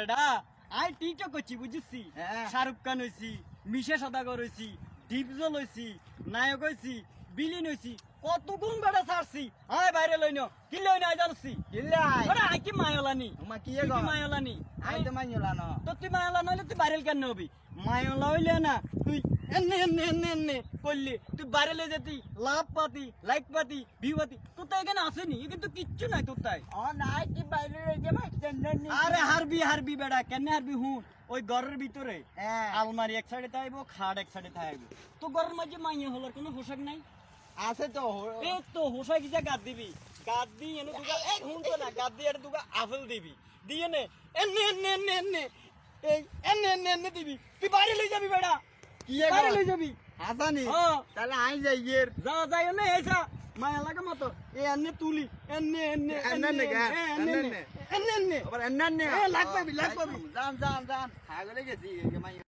বেটা I TikTok করছি বুঝছি শাহরুখ খান হইছি মিশা সদাগর হইছি ডিপজল হইছি নায়ক হইছি বিলিন হইছি কত গুণ বেটা ছাড়ছি আয় বাইরে লইন কি লইন আই জানছি কিল্লাই আরে আই কি মায়লানি মা কি কি মায়লানি আই তো মাইলা না তো তুই মায়লা নইলে তুই বাইরেল কেন হবি মায়লা হইলে না তুই এনে এনে এনে এনে করলি তুই বাইরেলে যেতি লাভ পাতি লাইক পাতি ভিউ পাতি তোর তো এখানে আসেনি এ কিন্তু কিচ্ছু নাই তোর তাই ও নাই কি বাইরে রইছে ভাই টেন্ডার নি আরে হারবি হারবি বেটা কেন হারবি হুন ওই ঘরের ভিতরে হ্যাঁ আলমারি এক সাইডে থাকবো খাট এক সাইডে থাকবো তো ঘরের মাঝে মাইয়া হলার কোনো পোশাক নাই আছে তো এই তো হোসাই কিসা গাদ দিবি গাদ দি এনে দুগা এক হুন তো না গাদ দি আর দুগা আপেল দিবি দিয়ে নে এনে এনে এনে এনে এই এনে এনে এনে দিবি তুই বাইরে লই যাবি বেটা কি বাইরে লই যাবি হাসানি হ্যাঁ তাহলে আই যাই এর যা যাই এনে এসা মায়া লাগা মতো এ এনে তুলি এনে এনে এনে এনে গা, এনে এনে এনে এনে আবার এন্নান নে এ লাগবে লাগবে জান জান জান হাগলে গেছি মাই